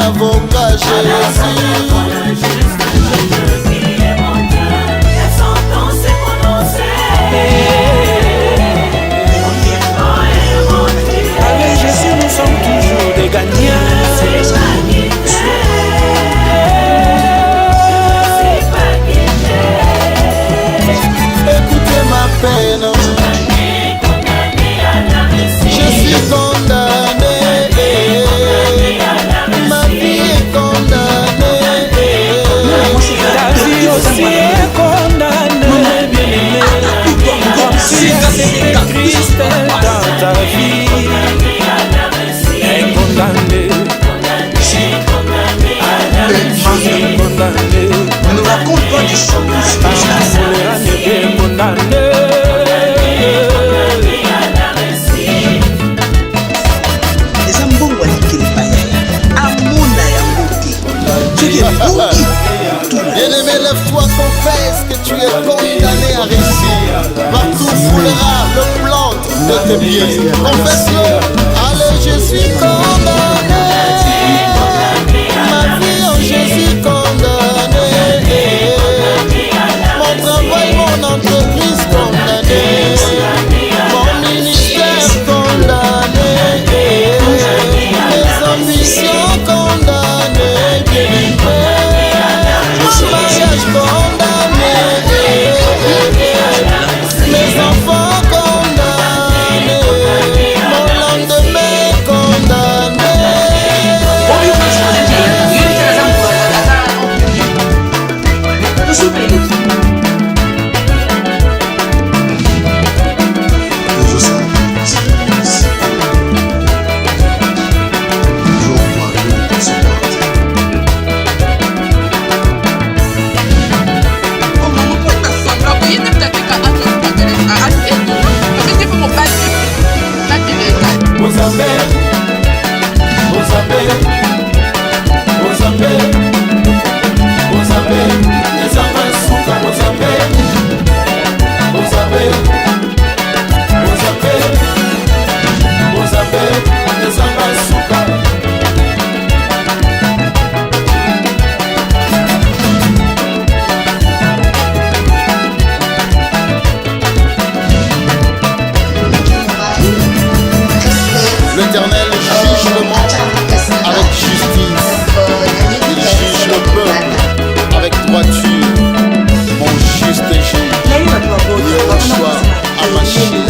avocat Jésus. Avec Jésus, nous sommes toujours des gagnants. Écoutez ma peine, je suis condamné, ma vie est condamnée, Ta vie aussi est condamnée, bien-aimé. Comme si c'était Christ dans ta vie. Est condamné, condamné. On nous raconte pas des choses. Est condamné. Les ambons qui les païens. Amona Yangouti. Bien-aimé, lève-toi, confesse que tu es condamné à réussir. Partout foulera le plan de tes pieds. Confesse-le. Allez, je suis condamné. Ma vie en Jésus condamné. Mon travail, mon entreprise condamnée. Mon ministère condamné. Mes ambitions condamnées. Mon mariage condamné. Mes enfants condamnés. Mon lendemain condamné. L'Éternel juge le monde avec justice. Il juge le peuple avec droiture. Mon juste juge, Yoshua Hamashiach.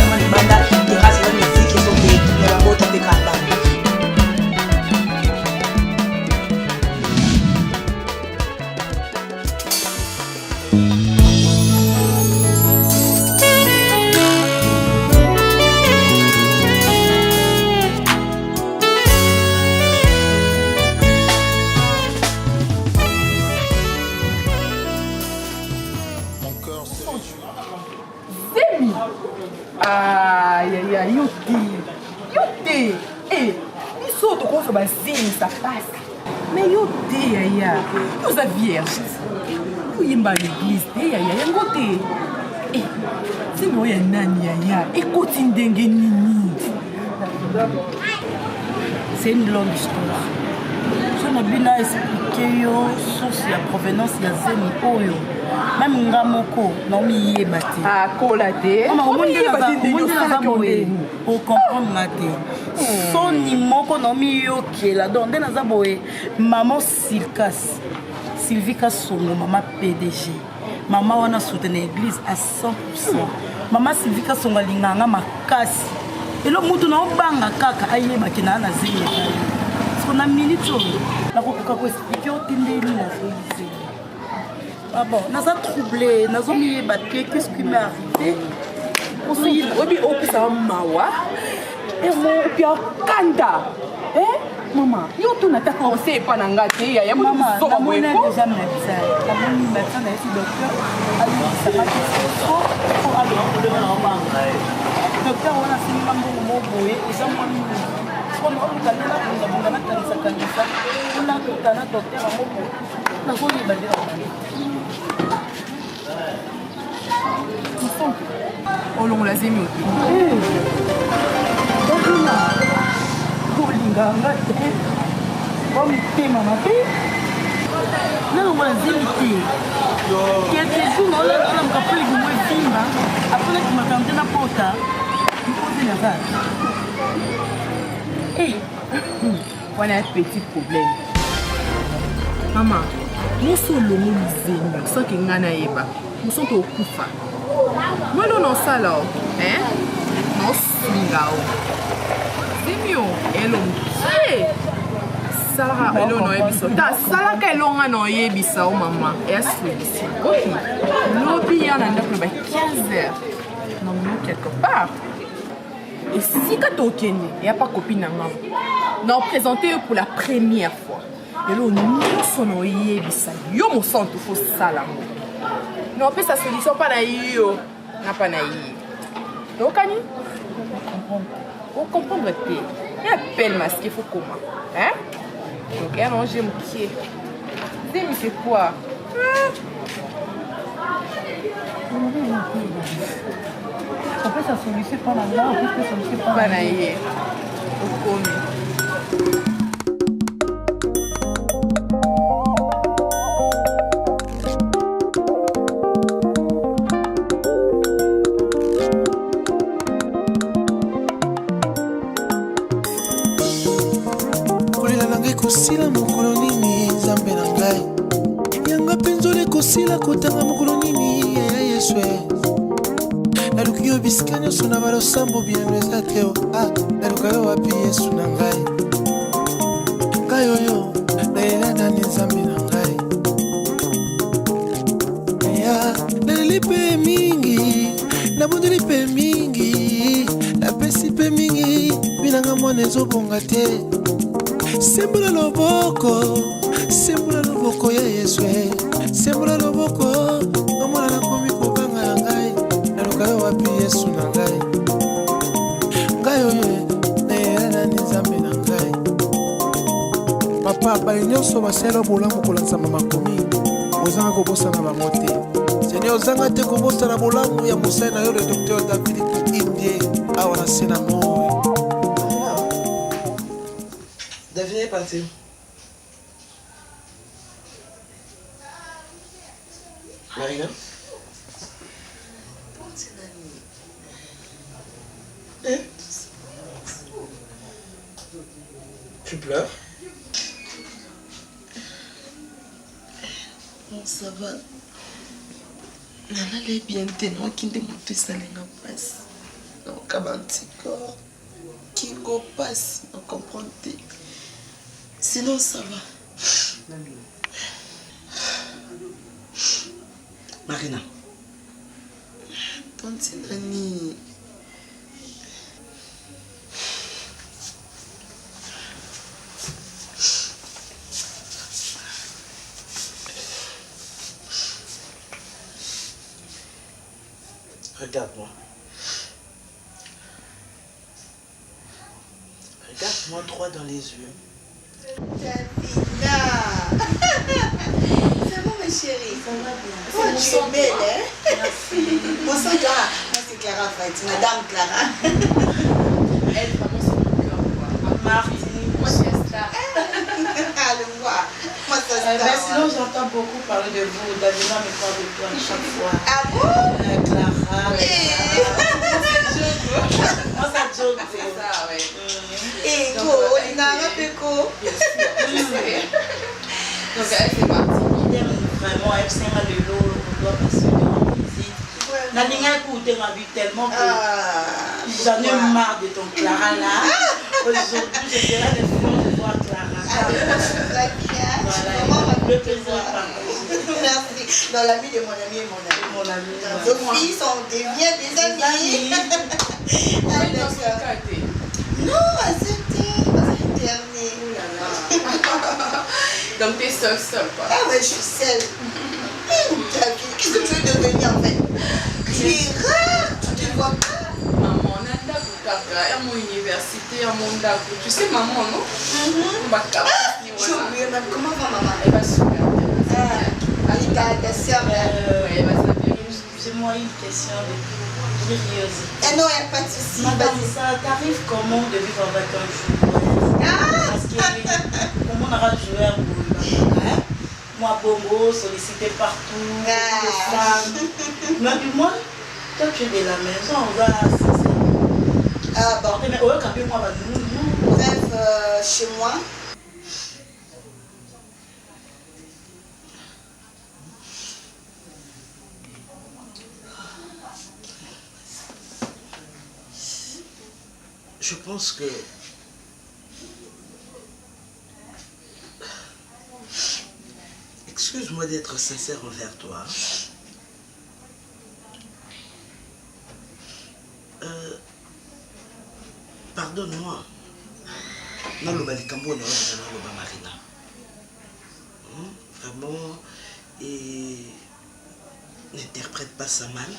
Aïe, yote. Eh, ils sont au coin de ça passe. Mais yote, aïe, nous sommes vierges. Nous sommes à l'église, aïe, yote. Eh, c'est moi, aïe, écoute, c'est une longue histoire. Je n'ai pas expliqué source la provenance de Zemi Oyo. Même Ngamoko, non, mi yebate. Ah, kolate. Pour comprendre ma tête. Son imoko non mi yokela. Donc, dans la boue, maman Silkas, Sylvie Kassongo, maman PDG. Maman wana soutenu l'église à 100%. Maman Sylvie Kassongo linganga makasi. Et le mutu na obanga kaka ayeba kina na zeli. On a minute la ko expliquer au tindeli la solution. Ah bon, nous a troublé, nous a mis battu, qu'est-ce qui m'est arrivé? On s'est dit, oui, au plus ça mawa. Et moi, puis à Kanda. Eh, maman, yo tout n'a pas commencé pas n'engagé, il y a maman, maman n'a déjà médecin. La maman médecin est ici docteur. Alors, ça va être fort pour aller au docteur, on a fait une maman au mot et ça m'a mis. On a docteur à Momo. On a on l'a zémi. Bon, mais maman, non, on a zémité. Il y a des jours, on a rappelé que moi, Simba, après que ma tante n'a pas ça, il faut la vache. Eh, on a un petit problème. Maman, nous sommes le monde zémi, sans qu'il y ait un éba. Nous sommes au Koufa. Moi, nous sommes ça là, hein? Nous sommes zémi, et l'on qui Sarah, elle on a ebisa. Ta Sarah qu'elle on a ebisa, maman. Et elle se fait ok. L'objet en a d'après 15h. Non, mais quelque part. Et si quand au Kenya, il n'y a pas copine maman. Nous présenté pour la première fois. Et là, nous sommes ebisa. Yo mon sang tout faut ça là. Non, après sa solution pas na yo. Na pas na yi. Donc Kani, on comprend votre pays. Il y a appel masqué faut comment, hein? Donc, elle mange mon pied. Dis, mais c'est quoi? En fait, ça solution pas là, en fait, ça solution pas là. Au commis. Kosila mokolo nini nzambe na ngai yanga penzole kosila kotanga mokolo nini ya Yesu naluki yo bisika nyonso na balosambo bieno eza te naluka yo wapi Yesu na ngai ngai oyo nalela nani nzambe na ngai ya naleli mpe mingi nabondeli mpe mingi napesi mpe mingi binanga mwana ezobonga te Sembula loboko ya Yesu Sembula loboko Omona na komi kobanga na ngai Naluka yo wapi Yesu na ngai Ngai oyo na nani nzambe na ngai Papa bali nyonso basala bolamu kolanza mama komi Ozanga kobosana bango te Seigneur ozanga te kobosana bolamu ya mosai na yo le docteur David Indie awa na sena moi David est parti. Marina? Tu pleures? Non, ça va. Nana est bien tellement qu'il ne monte ça les passe. Non, comme un petit corps qui go passe, on comprend. Sinon, ça va. Marina. Tante Nani. Regarde-moi. Regarde-moi droit dans les yeux. Davina. C'est bon, ma chérie. Ça va bien. Oh, tu es belle, hein? Merci. Mon sang Clara. Moi, c'est Clara, en fait. Madame Clara. Elle, vraiment, c'est mon cœur, quoi. Martine. Moi, c'est Star. Ah, le voir. Moi, c'est Star. Sinon, j'entends beaucoup parler de vous. Davina me parle de toi à chaque fois. Ah bon? Clara. Moi, ça joke. C'est ça, ouais. Et go, on a un peu go. Donc, elle, c'est parti. Vraiment, elle s'est de l'eau, on doit passer en visite. La ligne a coûté ma vie tellement que j'en ai marre de ton Clara là. Aujourd'hui, je serai là de voir Clara. Voilà, le plaisir. Merci. Dans l'ami de mon ami et mon ami. Nos filles deviennent des amis. Non, c'était dernier. Donc t'es seule, quoi. Ah ouais, je suis seule. Qu'est-ce que tu veux devenir en fait? Tu es rare, tu ne vois pas. Maman, on a à mon université, à mon dako. Tu sais maman, non? J'ai oublié même. Comment va maman? Elle va super bien. Ta soeur. Elle va super bien. Excusez-moi, une question de curiosité. Non, il n'y a pas de souci. Madame, ça t'arrive comment de vivre avec un jour? Ah, Comment on aura joué à moi, Bongo, sollicité partout, les femmes. Mais du moins, toi tu es de la maison, on va assister. Ah bon. Mais au lieu moi, nous. Bref, chez moi. Je pense que excuse-moi d'être sincère envers toi. Pardonne-moi. Non, le Malikambo, non, le Marina. Vraiment, et n'interprète pas ça mal.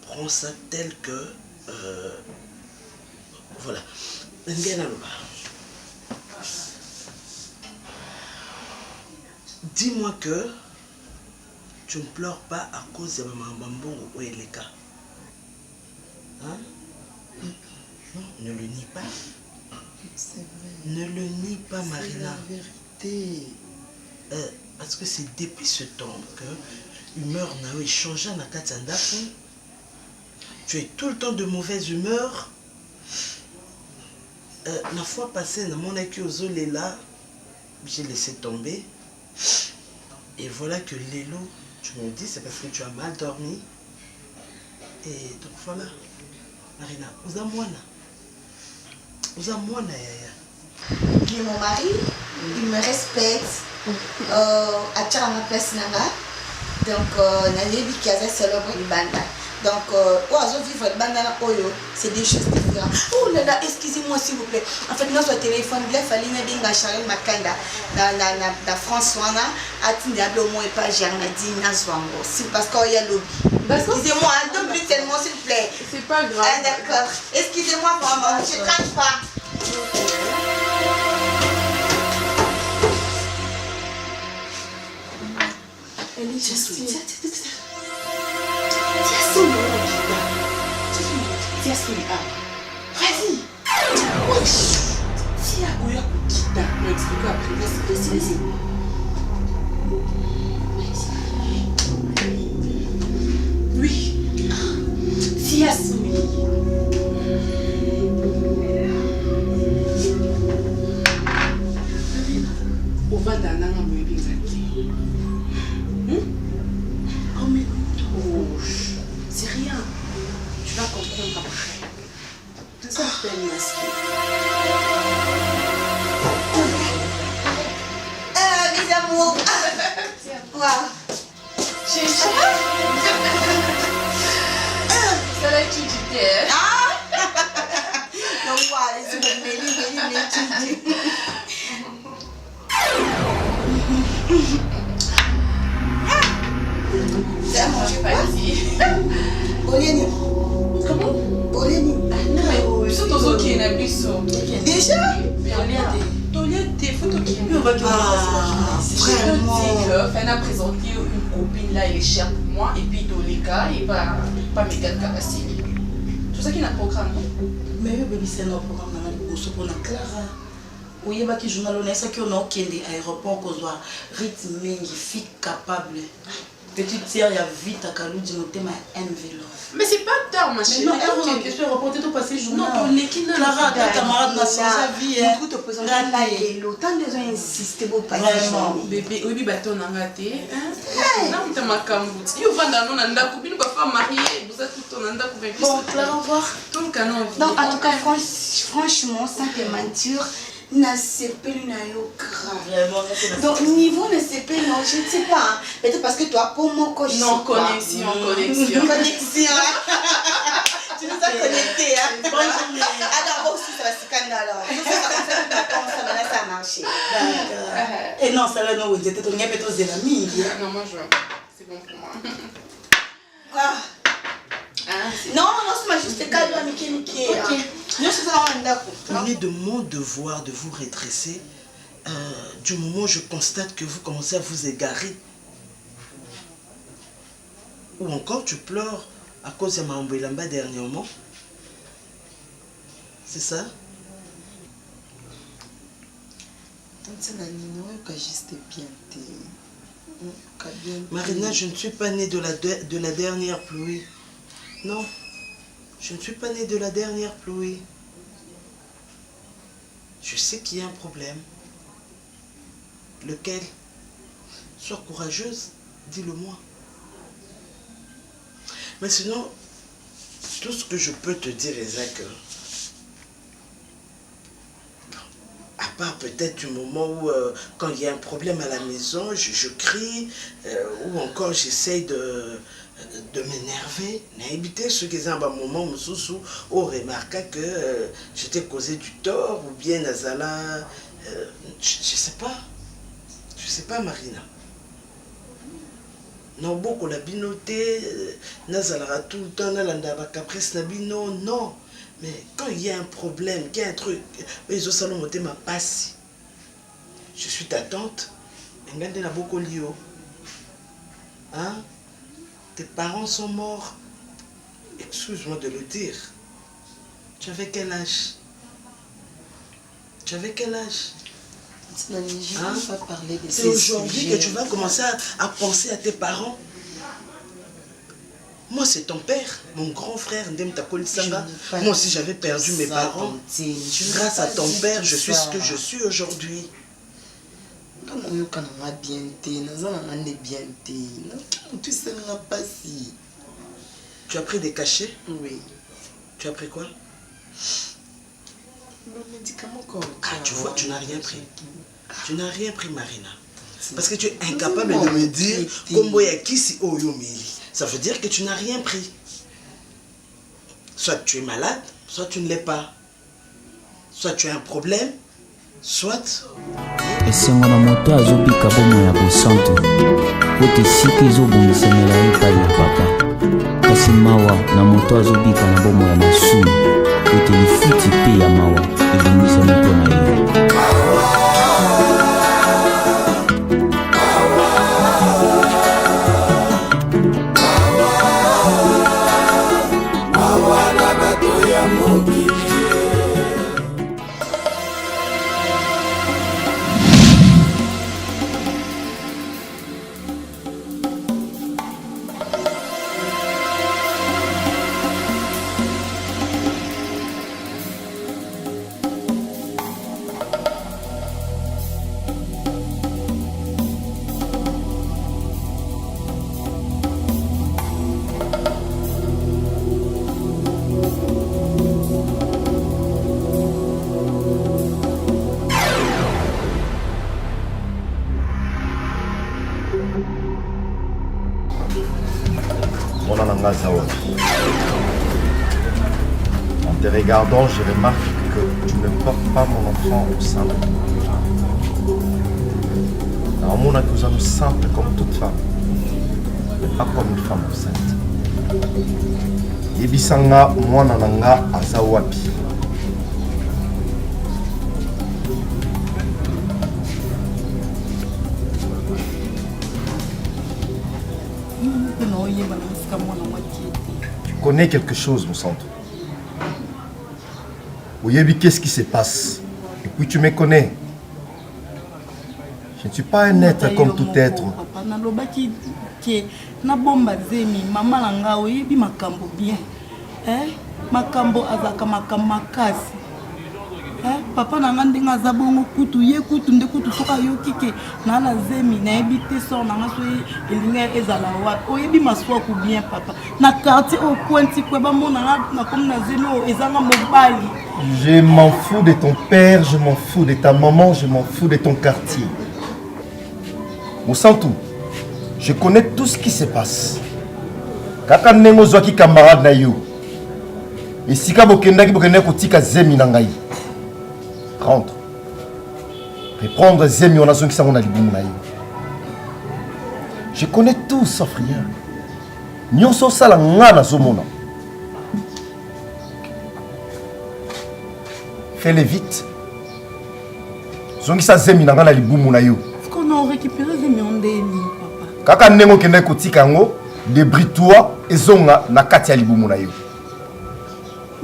Prends ça tel que voilà. Dis-moi que tu ne pleures pas à cause de Maman Bambongo ou Eleka. Hein? Non, ne le nie pas. C'est vrai. Ne le nie pas, Marina. C'est la vérité. Parce que c'est depuis ce temps que l'humeur n'a changé dans Katanda. Tu es tout le temps de mauvaise humeur. La fois passée, dans mon équipe aux là, j'ai laissé tomber. Et voilà que Lélo, tu me dis, c'est parce que tu as mal dormi. Et donc voilà. Marina, vous avez moi là. Vous avez moi là, Yaya. Il est mon mari, il me respecte. À tire à ma place nanga. Donc, Nalebi qui a célébré le banda. Donc, vivre le banda c'est des choses différentes. Oh là là, excusez-moi s'il vous plaît. En fait, notre téléphone, il fallait que Charles Makanda, dans François, a dit que pas c'est parce qu'il y a lobby. Excusez-moi, 2 minutes seulement, s'il vous plaît. C'est pas grave. Ah, d'accord. Excusez-moi, maman, je ne crache pas. Vas-y. Si à Goya Kouta, on explique après. Vas-y. Oui. Si à Soumi. On va dans un endroit exact. Oh mais c'est rien. Tu vas comprendre après. Ça s'appelle masqué. Mes amours. Waouh. Ça va être du terre. Donc, waouh, les yeux ça mange pas ici. Olieni. Comment? Olieni. Non, mais surtout ceux qui n'ont plus ça. Déjà? Toliette, faut que tu vraiment. Elle a présenté une copine là, elle est chère pour moi, et puis Tolika, et pas Megan Kabassili. Tout ça qui n'a pas programme. Mais oui, bébé, c'est notre programme. Pour la Clara. Oui, il y a qui journal on qui on a aucun aéroport qu'on soit rythme fille capable. Petite sœur, il y a vite à Kalou du thème à enveloppe. Mais c'est pas tard, ma chérie. Non, elle a question reporter tout passé journal. Non, ton équipe n'a Clara, ta camarade n'a sa vie. Nous te posons la l'autant de gens insister pour pas bébé, oui, bateau n'a raté. Non, t'as ma camboute. Il va dans un anda, copine, pas femme mariée. Vous êtes tout en anda pour venir. Bon, Clara, au revoir. Tout le canon. Donc, en tout cas, franchement, sans te mentir, na CP na yo grave. Donc niveau na CP non, je ne sais pas. Peut-être parce que toi pour mon coach. Non, connexion. Connexion. Tu nous as connectés hein. Ah d'abord aussi ça va se calmer alors. Ça a marché. D'accord. Et non, ça là non, vous êtes tourné peut-être aux amis. Non, moi je c'est bon pour moi. Non, c'est juste calme à Mickey. Il est de mon devoir de vous redresser du moment où je constate que vous commencez à vous égarer. Ou encore tu pleures à cause de ma Mbelamba dernièrement. C'est ça? Marina, je ne suis pas née de la dernière pluie. Non, je ne suis pas née de la dernière pluie. Je sais qu'il y a un problème. Lequel? Sois courageuse, dis-le-moi. Mais sinon, tout ce que je peux te dire, Isaac, à part peut-être du moment où, quand il y a un problème à la maison, je crie, ou encore j'essaye de m'énerver. N'habiter ce qui est un moment où on remarqua que je t'ai causé du tort, ou bien Nazala, je sais pas. Je sais pas, Marina. Non, beaucoup la binoté, Nazala tout le temps, Nalandaba caprice nabino, non. Mais quand il y a un problème, qu'il y a un truc, les autres salons ma passe. Je suis ta tante. Engande na beaucoup lio. Hein? Tes parents sont morts. Excuse-moi de le dire. Tu avais quel âge? Tu avais quel âge? Hein? C'est aujourd'hui que tu vas commencer à penser à tes parents. Moi, c'est ton père, mon grand frère, Ndem Takoli Sanga. Moi aussi, j'avais perdu mes parents. Grâce à ton père, je suis ce que je suis aujourd'hui. Tu as pris des cachets? Oui. Tu as pris quoi? Le médicament. Ah, tu vois, tu n'as rien pris. Tu n'as rien pris, Marina. Parce que tu es incapable de me dire ça veut dire que tu n'as rien pris. Soit tu es malade, soit tu ne l'es pas. Soit tu as un problème, soit... esengo na moto azobika bomo ya bosantu kote esika ezobongisamela ye epai ya papa kasi mawa na moto azobika na bomo ya masumu kote lifuti mpe ya mawa ebongisami mpo na ye. En te regardant, je remarque que tu ne portes pas mon enfant au sein de toi. Alors, mon accusant nous simple comme toute femme, mais pas comme une femme enceinte. Yebisanga mwana nanga azawapi. Tu connais quelque chose, mon centre. Oyebi, qu'est-ce qui se passe? Et puis tu me connais. Je ne suis pas un être comme tout être. Papa nanga ndinga za bongo kutu ye kutu nde kutu soka yoki ke na na zemi na ebité so nanga so elinga ezala wa oyebi maswa ku bien papa na quartier au pointi ko ba mona na comme na zemi o ezanga mobali. Je m'en fous de ton père, je m'en fous de ta maman, je m'en fous de ton quartier. Mosantu, je connais tout ce qui se passe. Kaka nengo zwaki camarade na yo. Esika bokendaki bokende kotika zemi na ngai. Rentre. Reprendre zemi on a son qui s'en a libumu na yo. Je connais tout sauf rien. Nyonso sala nga na zomona. Fais-le vite. Zongi sa zemi na nga na libumu na yo. Est-ce qu'on a récupéré zemi ondeni papa? Kaka nengo kende kotika ngo, débrouille-toi et zonga na kati ya libumu na yo.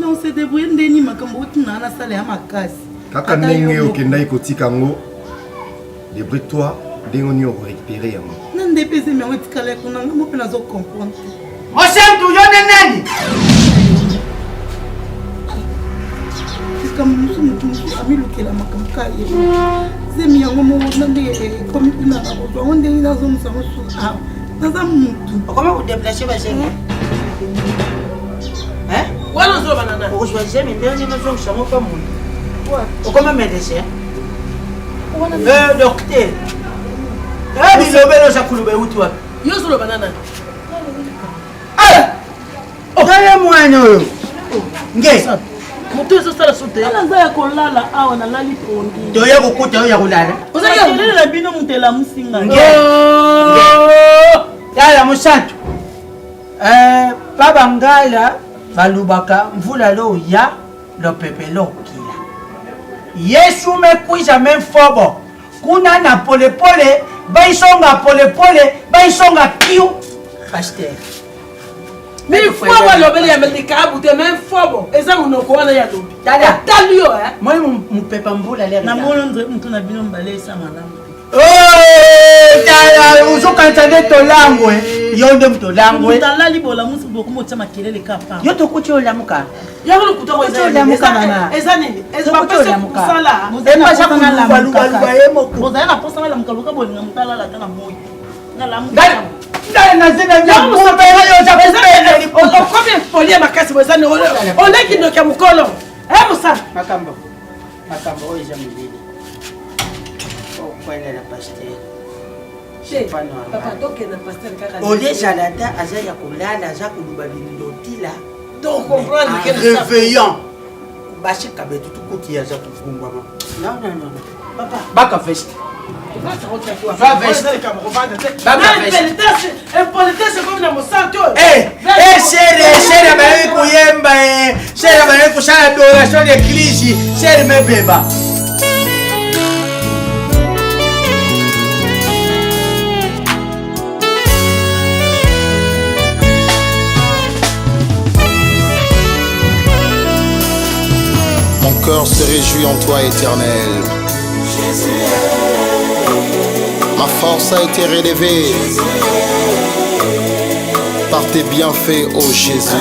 Non, c'est débrouillé ndeni makambo uti na na sala ya makasi. Kaka nenge okendai kotika ngo Débrouille-toi, Déoni aura récupéré à moi. Non, dépêchez, mais on est calé, on a un peu de comprendre. Moi, c'est tout, j'en ai. C'est comme nous sommes amis, le Kela Makamka. C'est mis en moment où on a comme une arbre, on est dans un sens. Comment vous déplacez ma chérie? Hein? Voilà, je banana. Vous choisissez, mais dernier maison, je ne sais pas moi. Comment médecin? Docteur. Ah, mais le bel osakulube où toi? Yo sur le banana. Ah! Regarde-moi, non. Qu'est-ce? Moto est sur la sauté. On a un colala, on a la liponde. Tu as beaucoup de colala. Vous avez la bino montela musinga. Yala musantu. Baba ngala balubaka mvula lo ya lo pepelo kila. Yesu mekuisha memfobo. Kuna na pole pole, baisonga pole pole, baisonga kiu. Pasteur. Mais il faut avoir le bel et américain, vous êtes même fort. Et ça, on a quoi là? Dada. Talio, hein? Moi, mon pépé mboula l'air. Na molo on a bien emballé ça, madame. Oh, dada, vous entendez ton langue, yonde ton langue. Dans la libo la musu beaucoup mo tama kelele kapa. Yo to kucho la muka. Ya ko kuto Kucho la muka nana. Ezanini. Ezaba Kucho la muka. Sala. Ema ja kuluba luba emo. Vous avez la poste la muka luka bolinga mutala la tana moyi. Na la muka. Combien makasi wezani ole kindoka mukolo musa makambo oyo eza molili okwelela pasteur ole ezala ta aza ya kolala aza koluba bililotila réveillant bashika betu tukuti aza kofungwama non baka veste chere abali kuyemba chere abali kusala adoration d'église chere mebeba Mon cœur se réjouit en toi, Éternel. Ma force a été relevée par tes bienfaits, ô Jésus.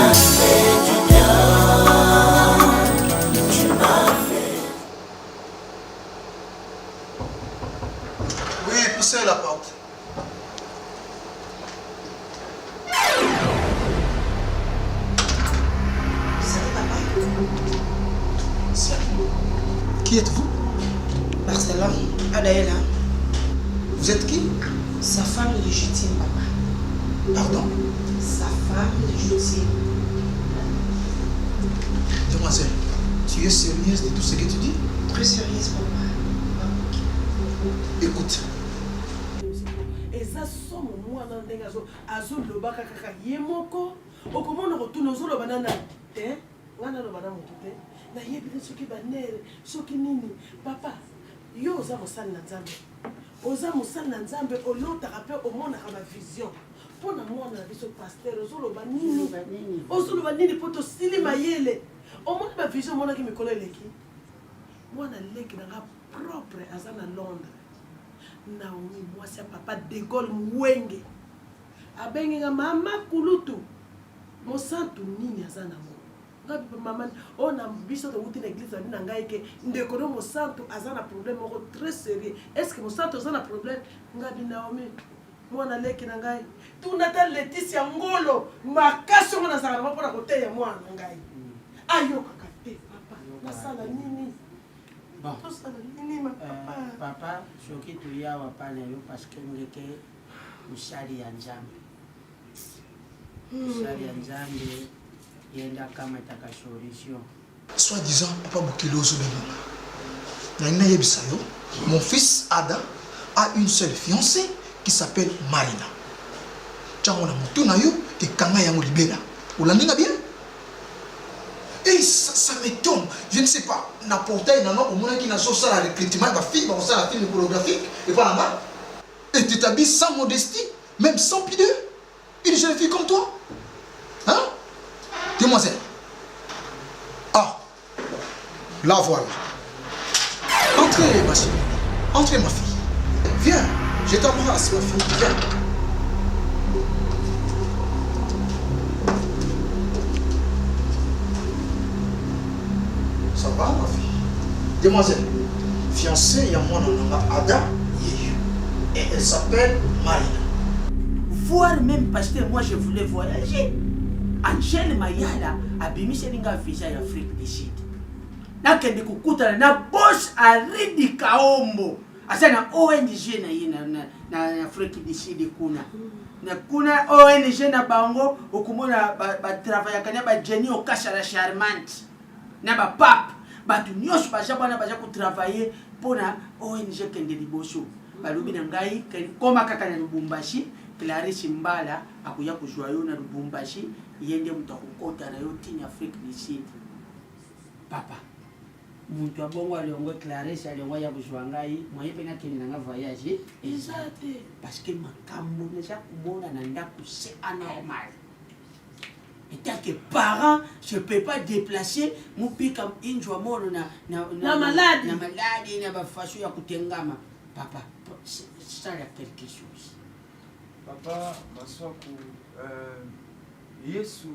Oui, poussez la porte. Qui êtes-vous? Barcelone, Adaïla. Vous êtes qui? Sa femme légitime, papa. Pardon? Sa femme légitime. Demoiselle, tu es sérieuse de tout ce que tu dis? Très sérieuse, papa. Écoute. eza somo mwana ndenge azoloba kaka ye moko okomona kotuna ozoloba nana te nga naloba na motu te nayebi te soki banere soki nini papa yo oza mosali na nzambe oza mosali na nzambe olotaka mpe omonaka bavision mpo na mwana na biso paster ozoloba nini mpo tosili mayele omoni bavision omonaki mikolo eleki mwana leki nanga propre aza na Londres Naomi mwasi ya papa de Gaulle Mwenge abengenga mama kulutu mosantu nini aza na mo ngabi mama ona biso to wuti na église na ngai ke ndeko no mosantu aza na problème moko très sérieux est-ce que mosantu aza na problème ngabi Naomi mwana leki na ngai tunata Laetitia Ngolo makasi ngo na saka mpona koteya mwana ngai ayoka te papa nasala nini bon papa soki toyawa pale yo parce que ngeke musali ya nzambe musali ya nzambe yenda kama taka solution Soi-disant, papa Bokelozo Beno. Mon fils Ada a une seule fiancée qui s'appelle Marina. Tchangona Mutunayo et Kanga Yango Libera. Vous l'entendez bien? Et ça m'étonne. Je ne sais pas. N'importe au monde qui n'a pas ça la recrutement, la fille, la film pornographique, et voilà là. Et tu t'habilles sans modestie, même sans pudeur. Une jeune fille comme toi. Hein? Demoiselle. Ah, la voilà. Entrez, ma chérie. Entrez, ma fille. Viens, je t'embrasse, ma fille. Viens. Ça va, ma fille? Demoiselle, fiancée, il y a moi, Ada, et elle s'appelle Marina. Voir même parce que moi je voulais voyager. Angèle Mayala a bimiselinga visa ya Afrique du Sud. Nakende kukutana na boss Aridi Kaombo. Asa na ONG na ye na Afrique du Sud kuna. Na kuna ONG na bango okumona ba travailler kanya ba Jenny Okasha Charmante. Na ba pap batu nyos baja bana baja ku travailler pona ONG kende liboso. Balubi na ngai koma kaka na Lubumbashi. Clarisse Mbala akuya kujwa yo na Lubumbashi yende mutakukota na yo tini Afrique du Sud. Papa muntu abongo aliongo Clarisse aliongo ya kujwa ngai moye pena kini nga voyage exacte parce que makambo neja kumona na ndaku c'est anormal. Et tant que parent, je peux pas déplacer mon pic comme injwa mono na malade na ba façon ya kutengama. Papa, ça y a quelque chose. Papa, Maswaku, Yesu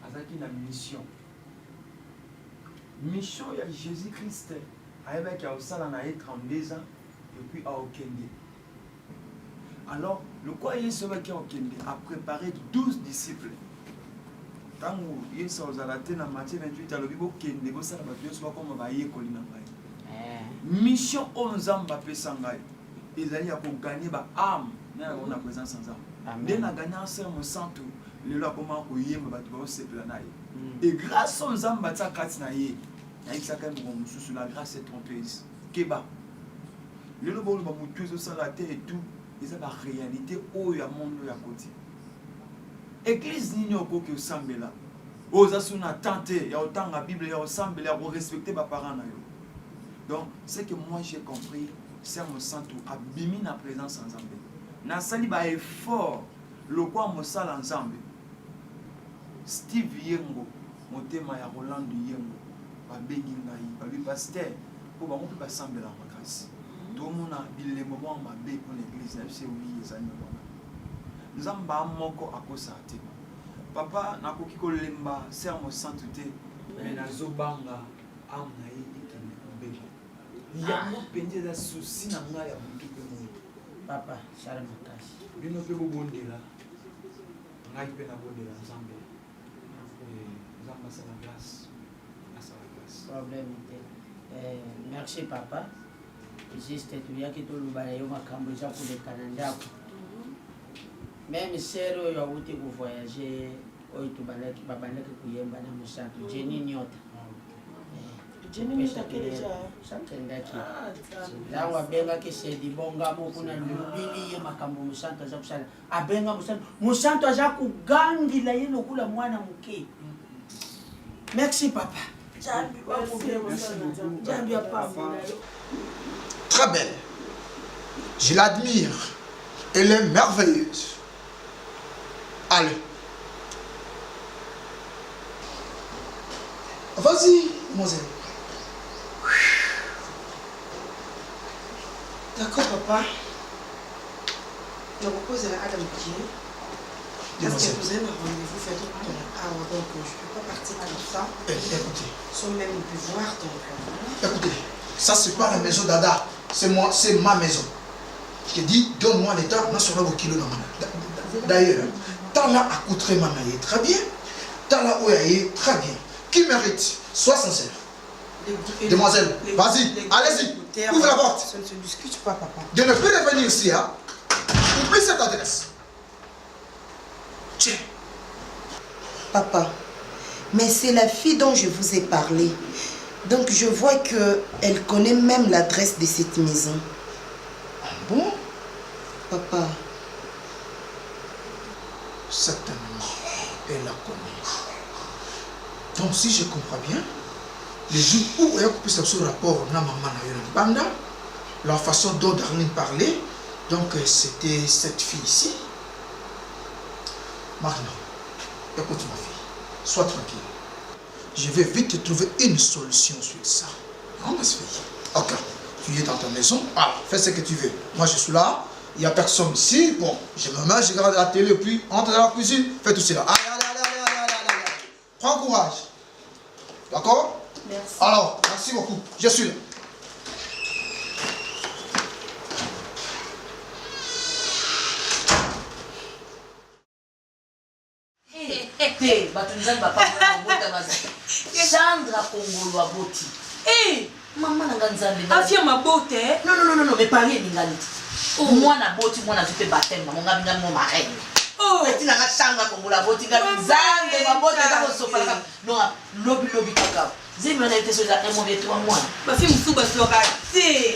azaki na mission. Mission ya Jésus-Christ ayebaki aosala na ye 32 ans et puis aokende. Alors, le quoi Yesu ayebaki aokende a préparé 12 disciples. Tango Yesu azala te na Matthieu 28 alobi bokende bosala bato nyonso bakoma bayekoli na ngai. Mission oyo Nzambe apesa ngai ezali ya koganye ba âme na présence ensemble. Dès la gagnance mon santo, le là comment oyemba batu ba sepela na ye. Et grâce aux Nzambe batsa kati na ye, na isaka mo sous la grâce est trompeuse. Keba. Le lo bolo ba mutuzo sans la terre et tout, ils ont la réalité o ya monde ya côté. Église ni nyoko ke osambela. Oza suna tante ya otanga Bible ya osambela ya respecter ba parents na yo. Donc, c'est que moi j'ai compris, c'est mon santo abimi na présence ensemble. Na sali ba effort le quoi mo sala ensemble. Steve Yengo, motema ya Roland Yengo, ba bengi ngai, ba bi pasteur, po ba mo pe ba sambela en grâce. Tout mon a bile moment ma be pour l'église, na c'est oui ezani bona. Nzamba moko akosate. Papa na koki ko lemba, c'est mon santo te, mais na zobanga amna yi ikene mbeba. Yango pende da souci na nga ya mutu pe mo. Papa, shala makasi. Bino pe bondela. Ngai pe na bondela Nzambe. Nzambe sa la grâce. Sa la grâce. Problème merci papa. Juste tu ya ki to lubala yo makambo za ku lekana ndako. Même sero yo uti ku voyager o itu balaki babalaki kuyemba na musantu Jenny Nyota. Jenny Nyota keja. Sakendaki. Là wa benga ki se di bonga mo kuna lubili ye makambo musantu za kusala. Abenga musantu aza kugangila ye lokula mwana muke. Merci papa. Très belle. Je l'admire. Elle est merveilleuse. Allez. Vas-y, mademoiselle. D'accord, papa. Je repose à Adam Pied. Parce que vous avez un rendez-vous fait tout à l'heure. Donc je ne peux pas partir comme ça. Écoutez. Sans même pouvoir, donc. Écoutez, ça c'est pas la maison d'Ada. C'est moi, c'est ma maison. Je te dis, donne-moi l'état, on a sur le kilo. D'ailleurs, Tala a coûté Manaye très bien. Tala Oyaye très bien. Qui mérite? Sois sincère. Demoiselle, vas-y, allez-y. Ouvre la porte. Ça ne se discute pas, papa. Je ne peux revenir ici, hein. Oublie cette adresse. Tiens. Papa, mais c'est la fille dont je vous ai parlé. Donc je vois qu'elle connaît même l'adresse de cette maison. Ah bon? Papa. Certainement, elle la connaît. Donc si je comprends bien, le jour où elle a coupé ce rapport na maman na banda, la façon dont Darlene parlait, donc c'était cette fille ici. Marina, écoute ma fille, sois tranquille. Je vais vite te trouver une solution sur ça. Non, ma fille. Ok. Tu es dans ta maison, alors fais ce que tu veux. Moi je suis là, il n'y a personne ici. Bon, je me mets, je regarde la télé, puis entre dans la cuisine, fais tout cela. Allez. Prends courage. D'accord? Merci. Alors, merci beaucoup. Je suis là. Chandra Kongolo Aboti. Maman n'a pas nzambe. Afia mabote. Non, mais parler n'ingalite. Moi na boti, moi na zute baptême, mon gabi na mon marraine. Petit na Chandra Kongolo Aboti, gabi nzambe, mabote na ko sopa ka. Non, lobi kaka. Zemi na été sur la un mauvais 3 mois. Ba fi musuba soka. Te.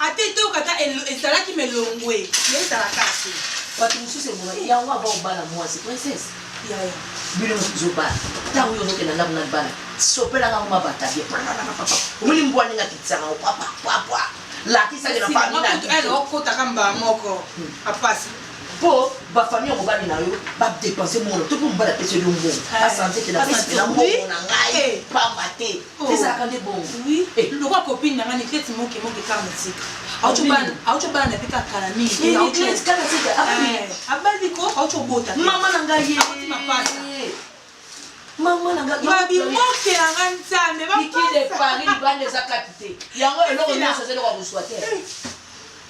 Ate to kata ezala ki melongwe. Yesa la kasi. Watu mususu mwa ya wa ba bala moi c'est princesse. Ya. Bilo zoba. Ta uyo zoke na na bana. Sopela nga mwa bata bien. Umuli mbwani nga kitsanga papa. La kisa de la famille na. Elle okota kamba moko. Apasi. Po ba famille ko bani na yo ba dépenser mon tout pour mbala pese de mbongo. A santé que la pese na mbongo na ngai. Pa maté. C'est ça quand de bon. Oui. Le roi copine na ngani kleti moke karmatique. Auchobana na pika kalami. Ni kleti karmatique. Abali ko auchobota. Mama na ngai ye. Mapasa. Mama na ngai. Babi moke na nganzambe ba. Ikile Paris bande za capité. Yango eloko nyonso zelo kwa kuswate.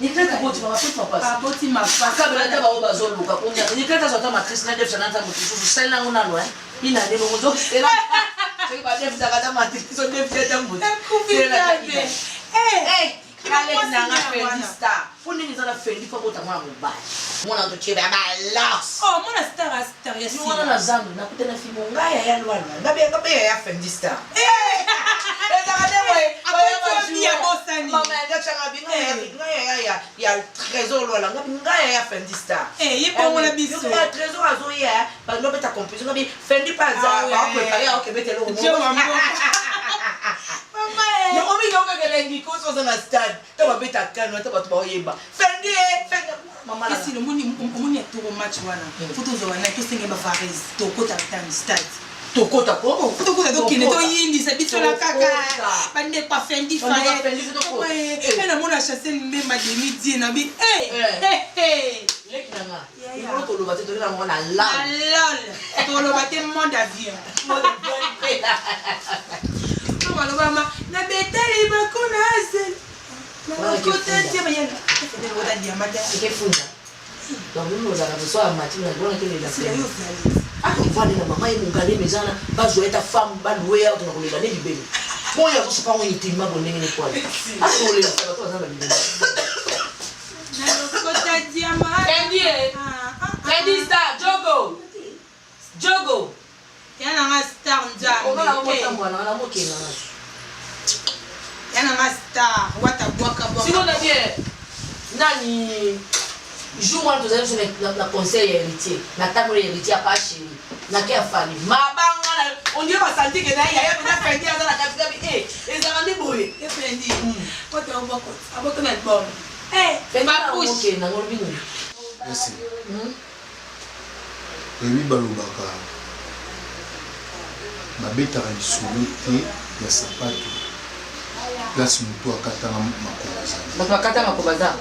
Ni kleta boti mama papa. Boti mapasa. Kabela ta ba obazo luka kunya. Ni kleta zota matrice na defsa na nta mutusu sela ngona lo ina ne mo zo sela. C'est pas defsa kata matrice so defsa ta mutu. Kale nanga fendi star. Funi ni zana fendi kwa bota mwa mubaya. Mwana to chebe balas. Oh, mwana star yes. Mwana na zangu na kutena fimu ngaya ya lwana. Ngabe ya fendi star. Mama ya changa binga ya trésor lwana ngabe ngaya ya fendi star. Ye bongo na biso. Ya trésor azo ya ba no beta compétition ngabe fendi pas za ba préparer au Québec lo. Mais on vit donc que les Nico sont dans la stade. Tu vas bêta canne, tu vas te voir yeba. Fendi. Maman là. Si le monde est tout match wana. Photo zo wana to singe ba Paris. To kota time stade. To kota ko? To kota to kine to yindi sa biso la kaka. Bande pa Fendi fa. Na mona chasser mbemba de midi na bi. Lekina nga. Iko to lo baté to na mona la. Lol. To lo baté monde avion. Mama na betali bakona azel na kota tia bayana ndio wada diamata ikefunda donc nous za kaso ya matina bona kile la sila yo vale na mama imungale mezana bazoeta femme balouer auto na kolela ne libele moya ko sepa ngo itima bonenge ne kwa asole la to za libele na kota diamata Fendi star Jogo yana nga star nzambe ona mota mwana na mokena yana nga star wata bwaka siko na bien nani jour moi nous allons sur la conseil héritier na table héritier pas chéri na kia fani mabanga on dirait pas sentir que na ya na Fendi dans la capitale les amandis boye Fendi côté on va aboko na bon Fendi na mokena na ngolbi ni merci oui balobaka babetaka lisolo te ya sapato place moto akatanga makobaza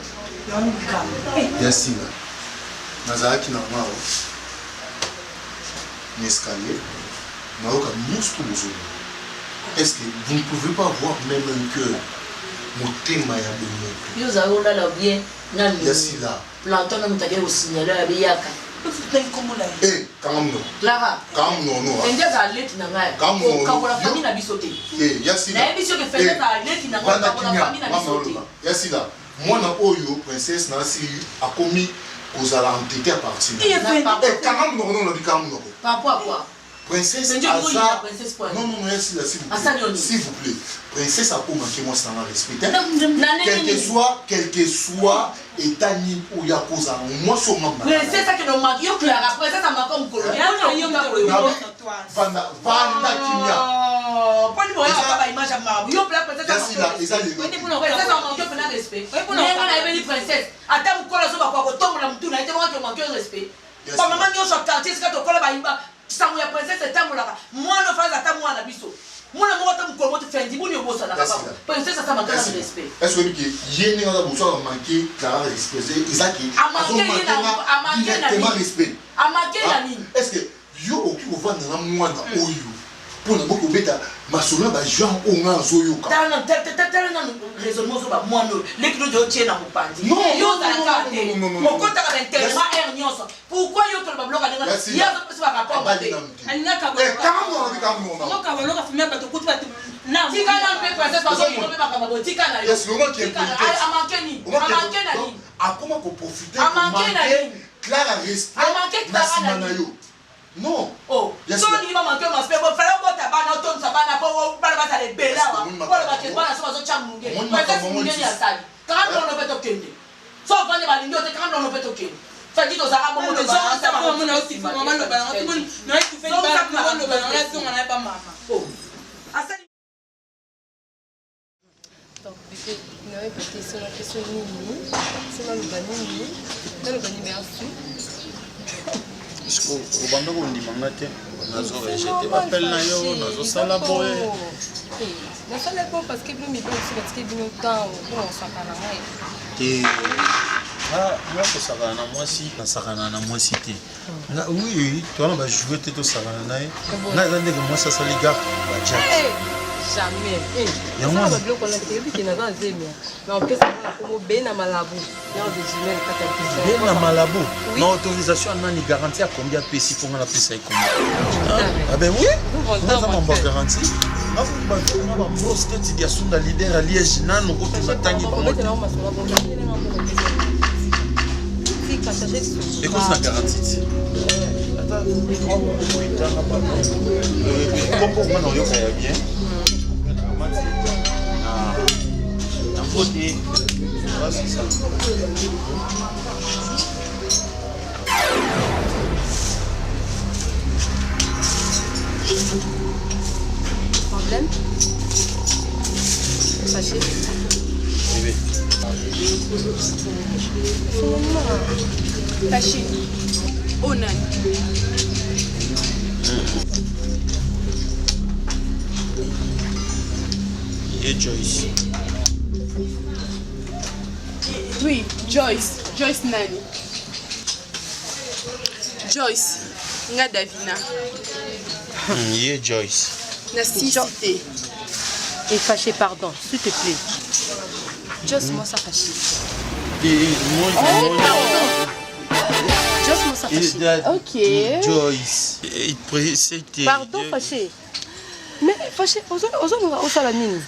ya sila nazalaki na mao na escalier nayoka mustu bozolo. Est-ce que vous ne pouvez pas voir même un cœur motema ya bonoko yo za olala bien nani ya sila planton na mutake osignala ya biyaka Kamno. Clara. Kamno no. Fendi za leti na ngai. Kamno. Kabola famille na bisote. Yasila. Na biso ke Fendi za leti na ngai kabola famille na bisote. Yasila. Mwana oyo princesse na si akomi kozala entêté à partir. Kamno no no bikamno. Papa. Princesse Asa. Non, Yasila s'il vous plaît. Princesse akoma ki moi ça na respecter. Quel que soit état ni ou ya koza moi so mama. Princesse que no maki yo Clara, princesse amaka mukolo. Vanda kimia. Pani boya baba image ya mabu. Yo princesse Yasila ezali. Princesse amaka pe na respect. Nenga na ebeli princesse. Ata mukolo so bakwa ko tongola mutu na ite mwa manque respect. Ba mama nyo so quartier sika to kola ba imba. Sango ya princesse tamulaka. Mwana faza ta mwana biso. Moi, je suis fait un peu de princesse, ça m'a gagné le respect. Est-ce que il y a un besoin de manquer la respect? C'est ça qui respect. Est-ce que yo qui vous vend dans moi na oyo pour ne beaucoup bêta masolo ba Jean onga zoyo ka. Raisonnement sur moi non. Les clous de tien na mopandi. Non. Mon compte à l'intérieur hernios. Pourquoi yo to ba bloka na? Il y a pas rapport. Alina ka. Non ka walo ka fumia ba to kutu ba. Na. Tika na pe princesse parce que on pas ba tika na yo. Yes, le moment qui est Amankeni. Amankeni. A comment qu'on profiter? Amankeni. Clara respect. Amankeni. Non. Oh. So ni mama manquer mon respect. Bon fallait pas tabana ton sabana pour pas ba les bela. Pour ba ke bana so so chamunge. Princesse munge ni asali. Quand on peut tokende. So vendre ba lindo te quand on peut tokende. Ça dit aux arabes on te ça ça va mon aussi maman le ballon tout le monde non il fait pas le ballon là on n'a pas maman. Oh. Asali. Donc bébé, il n'avait pas question la question nini. C'est mal le bani. Là le bani merci. Au bando ko ndimanga te nazo rejeter appel na yo nazo sala boye na sala ko parce que bino mi parce que bino temps on sakana mai te moi ko sakana na moi si na sakana na moi si te nga oui toi on va jouer te to sakana na na zande que moi ça sali gars ba jack jamais ya moi ba bloc on a été qui na dans zemia mais on peut savoir comment ben na malabu na de jimel kata ben na malabu na autorisation na ni garantie à combien pesi pour na pesa combien ah ben oui on a mon garantie na ba na ba mosque ti dia sunda leader à Liège na no ko tuna tangi ba mo et quoi ça garantie attends comment on yo kaya bien voter. Ah, c'est ça. Problème? Fâché? Oui. Fâché. Oh non. Et Joyce. Oui, Joyce. Joyce nani? Joyce. Nga Davina. Yeah, Joyce. Na cité. Et fâché, pardon, s'il te plaît. Joyce, moi ça fâché. Joyce, moi ça fâché. Ok. Joyce. C'était. Pardon, fâché. Mais fâché, on s'en la mine.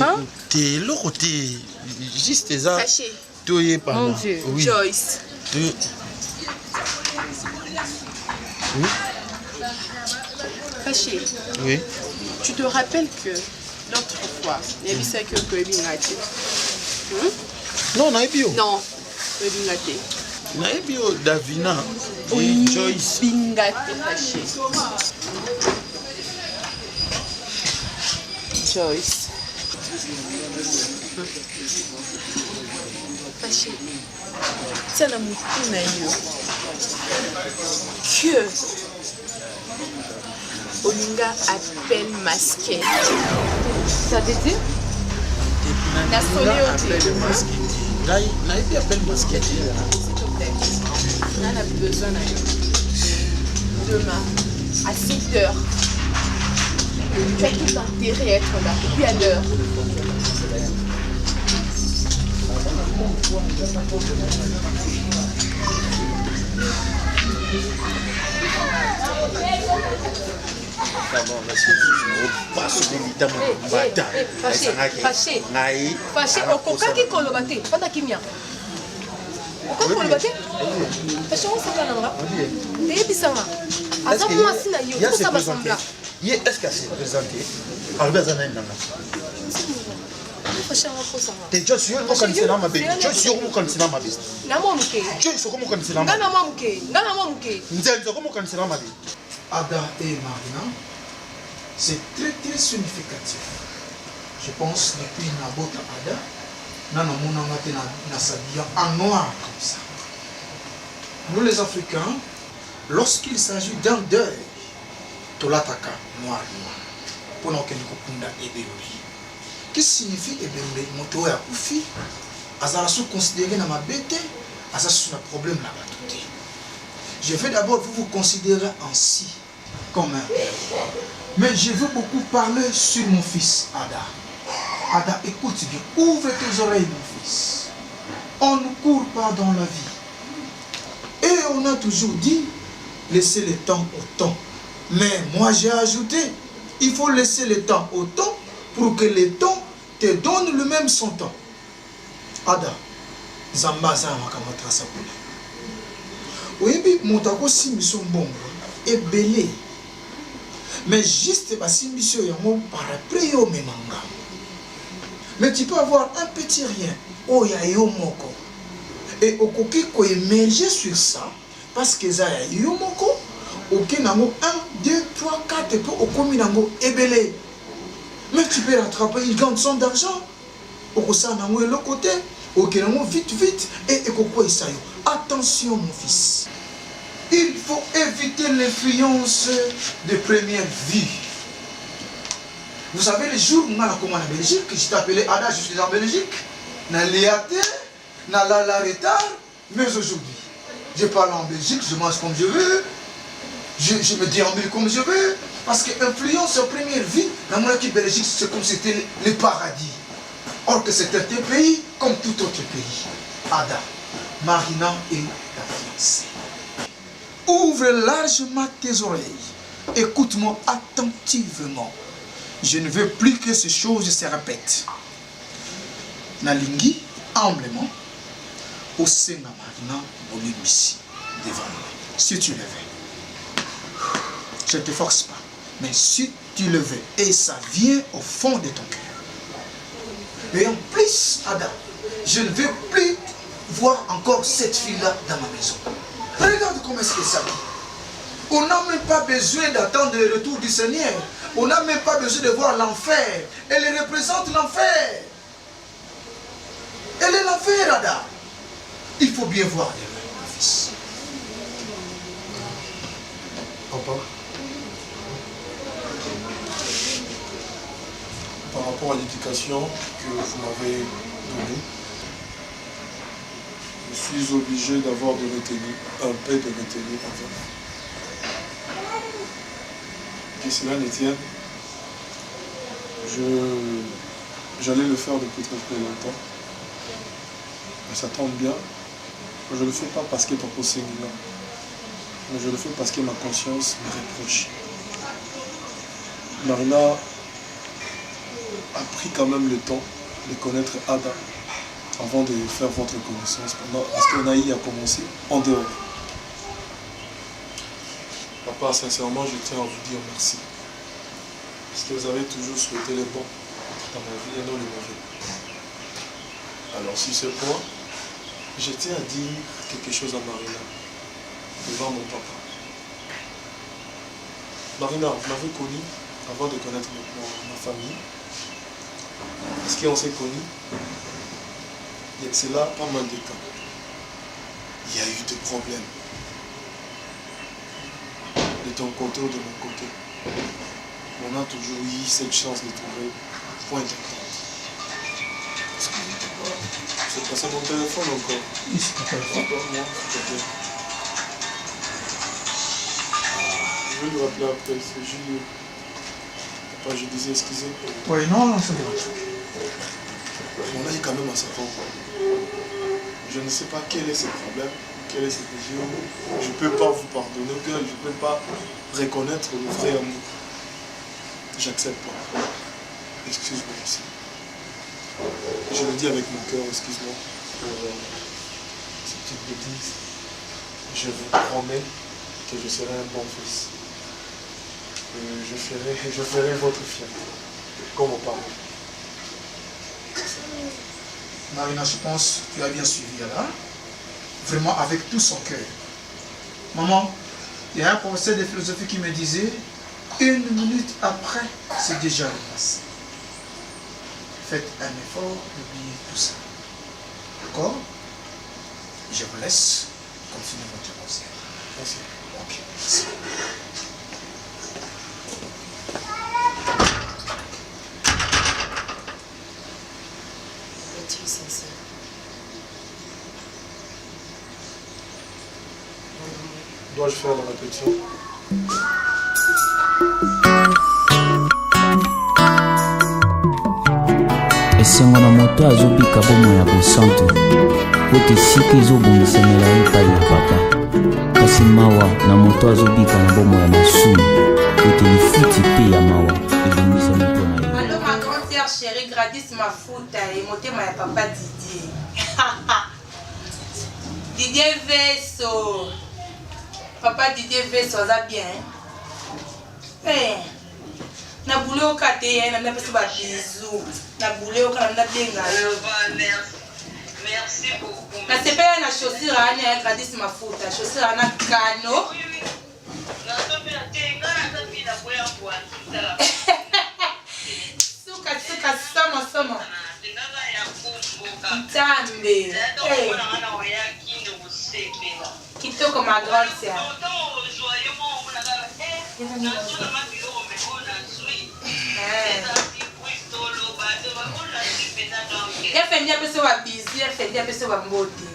Hein? T'es le côté. Juste ça. Fâché. Mon Dieu. Oui. Joyce. Oui. Fâché. Oui. Tu te rappelles que l'autre fois, il y a eu ça que Koebingate. Non, n'a bio. Non, Koebingate. N'a bio Davina. Oui, Joyce. Bingate fâché. Joyce. Fâché. Tiens la mouton naïo. Que Olinga appelle masqué. Ça veut dire? La appelle masqué. N'a appelle masqué. S'il te plaît. On a besoin demain à 7h. Tu as tout intérêt à être là. Et puis à l'heure. Fâché, okokaki koloba te, fanda kimia. Okokaki koloba te? Fâché, on s'en va là. Teyebisanga. Aza mwasi na yo, tout ça va sembler. Est-ce qu'elle s'est présentée? Albert Zanayana. Fâché, on va faire ça. T'es déjà sûr qu'on connaît ma bête. Je suis sûr qu'on connaît ma bête. Namomuke. Je suis sûr qu'on connaît ma bête. Namomuke. Namomuke. Nzel, comment on connaît ma bête? Ada et Marina, c'est très très significatif. Je pense depuis Nabota Ada, Nana Nasabia en noir comme ça. Nous les Africains, lorsqu'il s'agit d'un deuil, Tolataka, noir, noir. pour nous kunda ebeloli. Qu'est-ce que signifie ebeloli? Moto ya kufi azala sous considérer na mabete, azala sous un problème là bas. Je vais d'abord vous considérer ainsi comme un père. Mais je veux beaucoup parler sur mon fils Ada. Ada, écoute bien, ouvre tes oreilles mon fils. On ne court pas dans la vie. Et on a toujours dit, laissez le temps au temps. Mais moi j'ai ajouté, il faut laisser le temps au temps pour que le temps te donne le même son temps. Ada, Zambaza makamatra sapule. Oui, montako simbiso mbongo et belé. Mais juste ma simbiso yango parapluie au memanga. Mais tu peux avoir un petit rien. Oh ya yo moko. Et okoki ko émerger sur ça parce que ça ya yo moko. Ok nango 1, 2, 3, 4 pour okomi nango ebelé. Mais tu peux rattraper une grande somme d'argent. Okosa nango l'autre côté. Ok nango vite et ekoko esayo. Attention mon fils. Il faut éviter l'influence de première vue. Vous savez, les jours où on a commencé en Belgique, je t'appelais Ada, je suis en Belgique, na léaté, na la retard, mais aujourd'hui, je parle en Belgique, je mange comme je veux, je me déambule comme je veux, parce que l'influence en première vie, dans mon équipe Belgique, c'est comme si c'était le paradis. Or que c'est un pays comme tout autre pays. Ada, Marina et ta fiancée. Ouvre largement tes oreilles. Écoute-moi attentivement. Je ne veux plus que ces choses se répètent. Nalingi, humblement, au Sénat Marina, ici, devant moi. Si tu le veux. Je ne te force pas. Mais si tu le veux, et ça vient au fond de ton cœur. Et en plus, Ada, je ne veux plus voir encore cette fille-là dans ma maison. Regarde comment est-ce que ça vit. On n'a même pas besoin d'attendre le retour du Seigneur. On n'a même pas besoin de voir l'enfer. Elle représente l'enfer. Elle est l'enfer, Ada. Il faut bien voir demain, mon fils. Papa, par rapport à l'éducation que vous m'avez donnée, je suis obligé d'avoir de retenue, un peu de retenue envers vous. Que cela ne tienne, j'allais le faire depuis très longtemps. Mais ça tombe bien. Je ne le fais pas parce que papa c'est là, mais je le fais parce que ma conscience me reproche. Marina a pris quand même le temps de connaître Ada avant de faire votre connaissance, parce que Naï a commencé en dehors. Papa, sincèrement, je tiens à vous dire merci. Parce que vous avez toujours souhaité le bon dans ma vie et non le mauvais. Alors, sur ce point, je tiens à dire quelque chose à Marina, devant mon papa. Marina, vous m'avez connu avant de connaître ma famille. Parce qu'on s'est connus, il y a de cela pas mal de temps. Il y a eu des problèmes. De ton côté ou de mon côté. On a toujours eu cette chance de trouver point d'entente. C'est passé mon téléphone encore. Oui, c'est ton téléphone. Moi, s'il te plaît. Je vais le rappeler après, c'est Julien. Papa, je disais excusez. Oui, non, c'est bon. On a eu quand même un certain problème. Je ne sais pas quel est ce problème, quel est ce péché. Je ne peux pas vous pardonner, je ne peux pas reconnaître le vrai amour. J'accepte pas. Excuse-moi aussi. Je le dis avec mon cœur, excuse-moi pour cette petite bêtise. Je vous promets que je serai un bon fils. Je ferai votre fierté, comme au parents. Marina, je pense que tu as bien suivi là. Vraiment avec tout son cœur. Maman, il y a un professeur de philosophie qui me disait 1 minute après, c'est déjà le passé. Faites un effort d'oublier tout ça. D'accord? Je vous laisse continuer votre conseil. Merci. Ok, merci. es sincère. Dois-je faire la répétition? esengo na moto azobika bomo ya bosantu kote sika ezobongisamela ye epai ya papa kasi mawa na moto azobika na bomo ya masumu kote lifuti mpe ya mawa ebongisami mpo na ye. Allô ma grande sœur chérie Gladys Mafuta et motema ya papa Didier. Didier Vesso. Papa Didier Vesso aza bien. Eh. Na boule au kate na pesa ba bisou. Na boule au kana na benga. Merci beaucoup. Na sepe na chaussure ani ya Gladys Mafuta. Chaussure ana kano. Na tope na tenga na bila boya kwa. Suka sama. Ntambe. Kitoko ma grande sœur. Efendia pese wa busy, efendia pese wa mbote.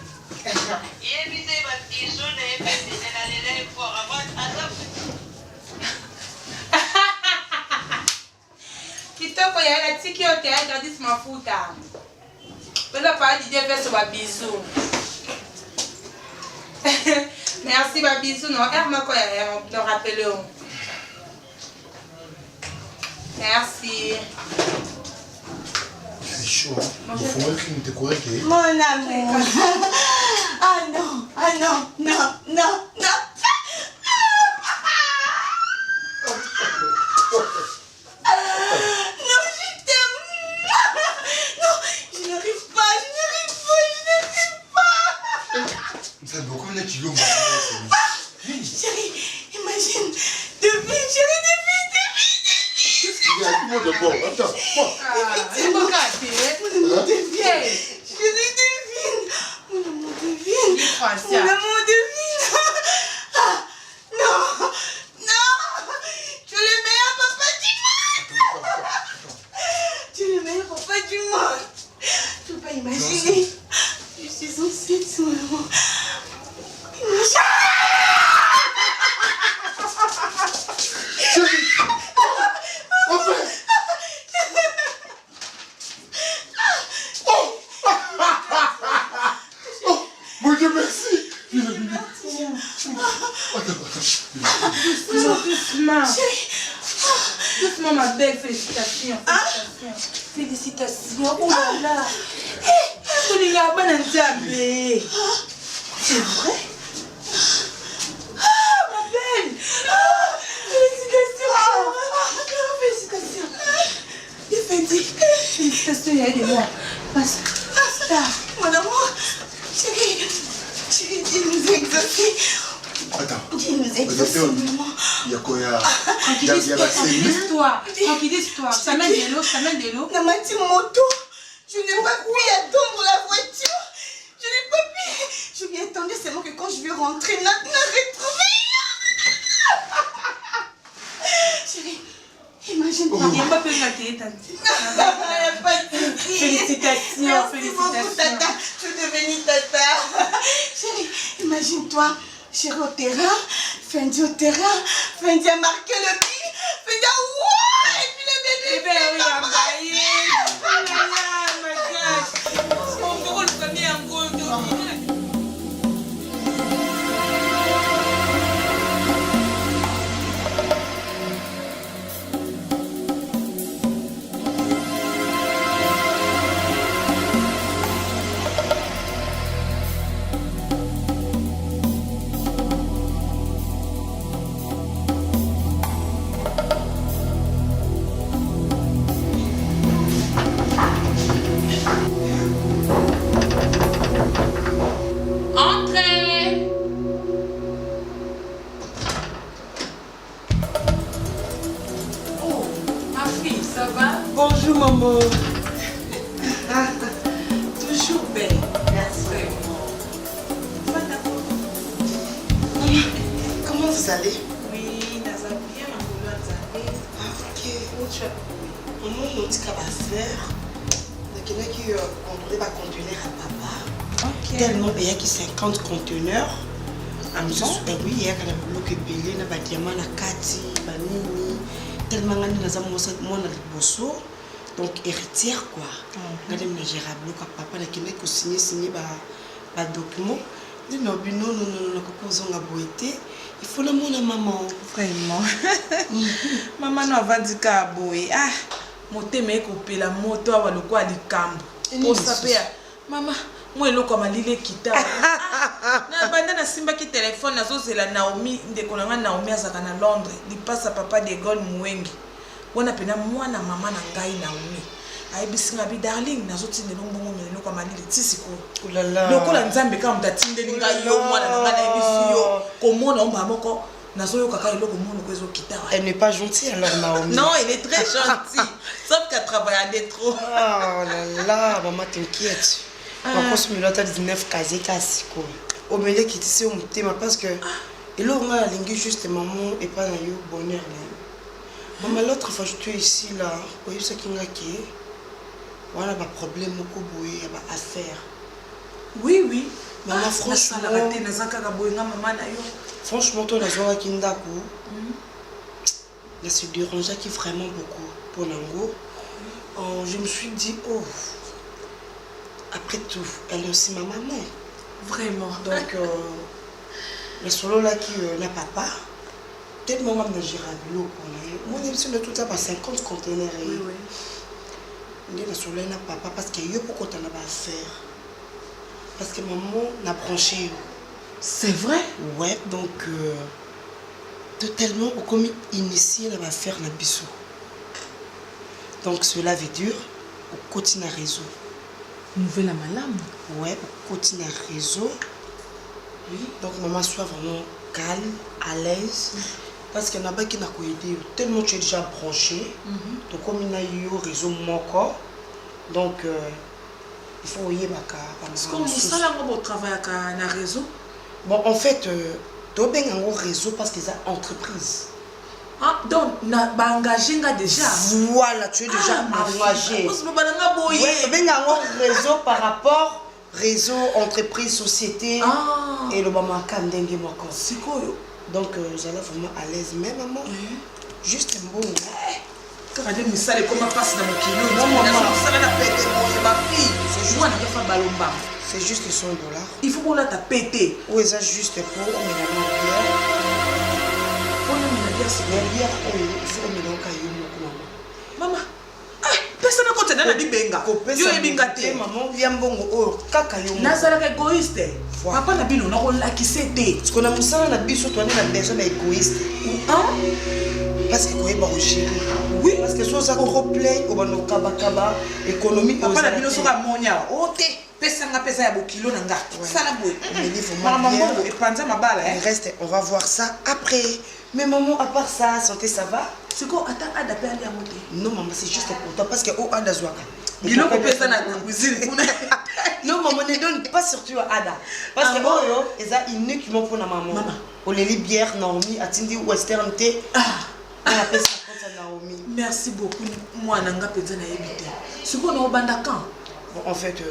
Kitoko ya la tiki yote ya Gladys Mafuta. Pela pa Didier Vesso wa bisou. Merci ba bisou non, Herma ko ya on rappelle. Merci. C'est chaud, hein? Il faut même qu'il me découvre qu'il est. Mon amour. Ah non, non. Non, je t'aime. Non, je n'arrive pas. Ça doit comme les kilos. Chérie, imagine. Devine, chérie, devine. Il y a tout le monde d'abord. Attends. C'est mon gâté. Mon amour, devine. Chérie, devine. Mon amour, devine. Mon amour, devine. Ah, non. Tu es le meilleur papa du monde. Tu es le meilleur papa du monde. Tu peux pas imaginer. Je suis enceinte, mon amour. Imagine. Chérie. Enfin. Oh, mon Dieu, merci. Doucement ma belle, félicitations. Félicitations. Oh là là. C'est vrai? Ma belle. Félicitations, il y a des mois. Basta. Mon amour, chérie, Dieu nous a exaucés. Attends. Dieu nous a exaucés, maman. Il y a quoi? Tranquillise-toi. Ça mène de l'eau. Namati moto. Je n'ai pas pu attendre la voiture. Je n'ai pas pu. Je m'y attendais seulement que quand je vais rentrer, Nat m'a retrouvé. Chérie, imagine-toi. Il n'y a pas pu rater, Tanti. Félicitations. Merci beaucoup, Tata. Je suis devenue Tata. Chérie, imagine-toi. Chérie au terrain, Fendi au terrain, Fendi a marqué le but, Fendi a ouah, et puis le bébé oui, embaillé. Oh là là, my gosh. Mon bureau, le premier en gros, Bonjour maman. Toujours belle. Merci. Comment vous allez? Oui, nous allons bien, ok. Maman, on dit qu'à ma soeur, qui contrôler va conteneur à papa. Tellement il y a 50 conteneurs. Oui, il y a quand même bloc épelé, na diamant na kati, banini. Tellement ngani na zamu mo na liboso. Donc héritière quoi. Ngani na gérer bloc à papa na kine ko signer ba document. Dit non ko kozonga boité. Il faut le monde à maman. Vraiment. Maman n'a pas dit qu'à boy. Ah, moté me coupé la moto à le quoi du camp. Pour saper. Maman, moi le comme l'île kita. Na banda na simba qui téléphone nazo c'est la Naomi de konanga Naomi azaka na Londres. Di passe papa de Gaulle Mwengi. Wana pena moi na maman na ngai Naomi. Ai bisinga bi darling nazo tinde nombongo melo kwa malili tisiko. Ulala. Lokola nzambe kama mtatinde linga yo mwana na ngana ebisiyo. Komona omba moko nazo yo kaka eloko mono kwezo kita. Elle n'est pas gentille alors Naomi. Non, elle est très gentille. Sauf qu'elle travaille à trop. Oh là là, maman t'inquiète. Par contre, je suis 19 casé cassiko. Au milieu qui était au thème parce que il a la lingue juste maman et pas dans le bonheur. Maman l'autre fois je suis ici là, oui ce qui m'a qui voilà un problème beaucoup boy à affaire. Oui. Maman franchement franchement toi la joie qui ndaku. Là c'est dérangeant qui vraiment beaucoup pour Nango. Je me suis dit oh après tout, elle est aussi ma maman. Vraiment. Donc, le solo là qui n'a papa, tellement même de Girablo. Moi, je suis de tout ça par 50 conteneurs. Oui. Le solo n'a papa parce qu'il y a beaucoup de choses à faire. Parce que maman n'a branché. C'est vrai? Ouais, donc, totalement, comme initié, elle va faire le bisou. Donc, cela veut dire, au quotidien réseau. Nouvelle à madame. Ouais, au quotidien réseau. Oui. Donc maman soit vraiment calme, à l'aise. Parce qu'il y en a pas qui n'a pas aidé. Tellement tu es déjà branché. Donc comme il y a eu au réseau mon corps. Donc il faut y aller. Est-ce qu'on ça là on travaille avec un réseau? Bon en fait, tu as bien un réseau parce que c'est une entreprise. Ah, donc, tu as engagé déjà. Voilà, tu es déjà engagé. Oui, tu as un réseau par rapport réseau, entreprise, société. Et le maman Kandenge Moko. C'est quoi? Donc, j'allais vraiment à l'aise. Mais maman, juste un bon. Quand je me sale comment passe dans mon kilo, non, maman, ça va péter ma fille. C'est moi qui fais balomba. C'est juste $100. Il faut qu'on la pété. Oui, c'est juste pour on met la bière. Maman, personne n'a continué à dire benga. Yo benga te. Maman, viens bongo oh kaka yo. Nazala égoïste. Papa na bino na ko lakise te. Parce qu'on a musala na biso toi na besoin d'égoïste. Parce que quoi ba rocher. Oui, parce que so ça trop play au bando kaba économie papa na bino so ka monya. O te pesa ya bokilo na nga. Sala boy. Maman bongo et panza mabala hein. Reste, on va voir ça après. Mais maman, à part ça, santé, ça va? C'est quoi? Attends, Ada peut aller à monter? Non, maman, c'est juste pour toi. Parce que oh, Ada Zouaka. Il a coupé ça dans la cuisine. Non, maman, ne donne pas surtout à Ada. Parce que oh, yo, ils ont uniquement pour la maman. Maman. On les lit bière, Naomi, Atindi, Western T. On appelle ça comme ça, Naomi. Merci beaucoup. Moi, Nanga Pézana évité. C'est quoi, on a banda quand? Bon, en fait,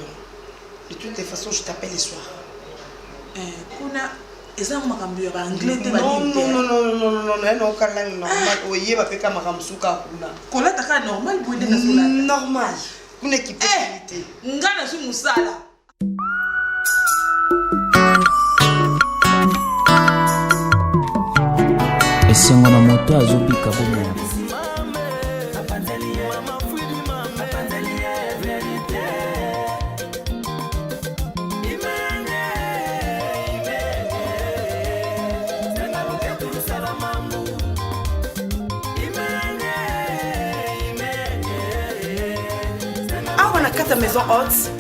de toutes les façons, je t'appelle les soirs. Kuna. Eza makambo ya anglais te non, normal. Oye ba peka makambo suka kuna. Kola taka normal boende na sola. Normal. Kuna kipekité. Ngana su musala. Esengo na moto azobika bomo. Ta maison haute,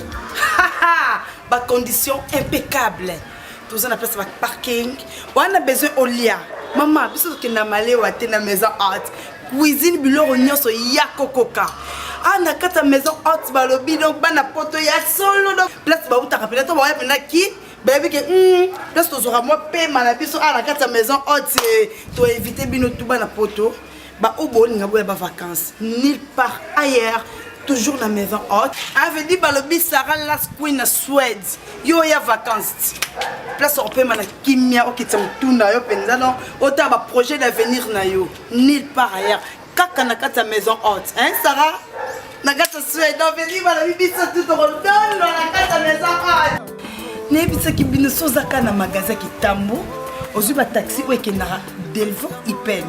ba condition impeccable. Tout on appelle ça parking. On a besoin au lit. Maman, biso ke na malé wa te na maison haute. Cuisine biloko nyonso ya kokoka. Ana kata maison haute ba lobi donc bana poto ya solo donc place ba uta kapela to ba ya pena ki baby ke place to zora moi pe mana biso ana kata maison haute to éviter bino tout bana poto ba obo ninga boya ba vacances nulle part ailleurs toujours la maison haute. Avait dit balobi Sarah last queen à Suède. Yo ya vacances. Place on peut mana kimia okitsa mtunda yo penza non ota ba projet d'avenir na yo nulle part ailleurs. Kaka na kata maison haute, hein Sarah? Na kata Suède, on veut dire balobi bisa tout rondon na kata maison haute. Ne bisa ki bino sozaka na magasin ki tambo. Ozu ba taxi ou ekendara Delvaux Ipen.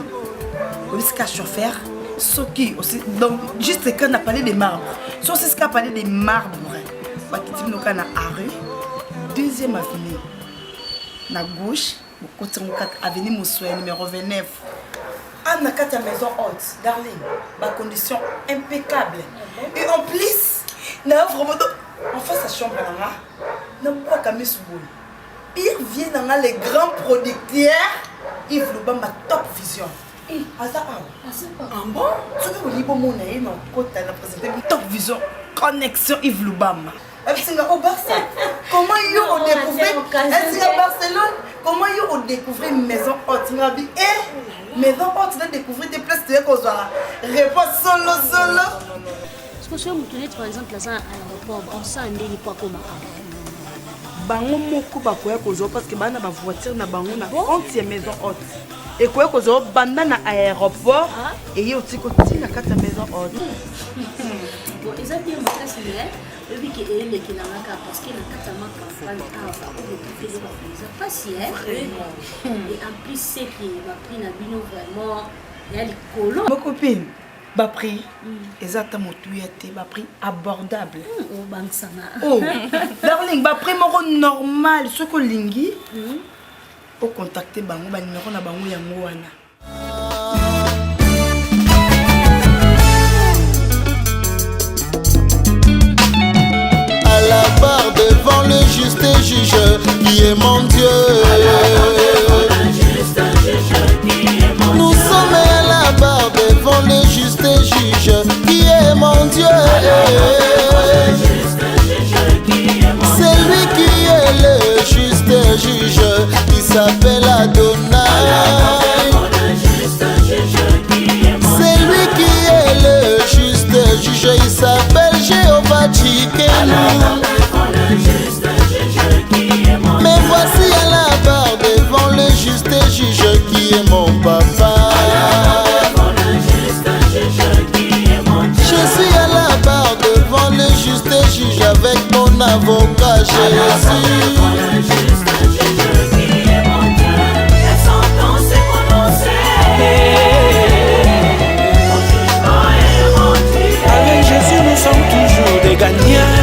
Oska chauffeur. Soki aussi donc juste quand on a parlé des marbres. Sur ce qu'a parlé des marbres. Bakiti no kana rue deuxième avenue. Na gauche, au côté avenue Moussoua numéro 29. À na kata maison haute, darling. Ba condition impeccable. Et en plus, na vraiment en face sa chambre là, na pas camé sous boule. Il vient dans les grands producteurs, Yves Lubamba Top Vision. Ah bon? Tu veux que mon aïe non côté la présenté Top Vision connexion Yves Lubamba. Est-ce que au Barcelone comment ils ont découvert? Est-ce que Barcelone comment ils ont découvert maison haute? Eh maison haute de découvrir des places de cause réponse solo. Est-ce que sur Moutonet par exemple là à l'aéroport on sent un délit pas comme bango moko bakoya kozwa parce que bana ba voiture na bango na frontière maison haute et koya kozwa banda na aéroport et yo tiko tina kata maison haute bon exactement makasi mais le bi ke ele ke na ka parce que na kata maka fan ava ou de faire ba faire pas si et en plus c'est que va prix na bino vraiment il y a les colons ma copine ba prix exact motuete ba prix abordable oh bansana oh darling ba prix moko normal ce que lingi pour contacter bango ba numéro na bango yango wana à la barre devant le juste juge qui est mon Dieu. Nous sommes à la barre devant le juste juge qui est mon Dieu. C'est lui qui est le juste juge, il s'appelle Adonai. C'est lui qui est le juste juge, il s'appelle Jéhovah Tsidkenu. Mais voici à la barre devant le juste juge qui est mon papa. Je suis à la barre devant le juste juge avec mon avocat Jésus. Avec Jésus nous sommes toujours des gagnants.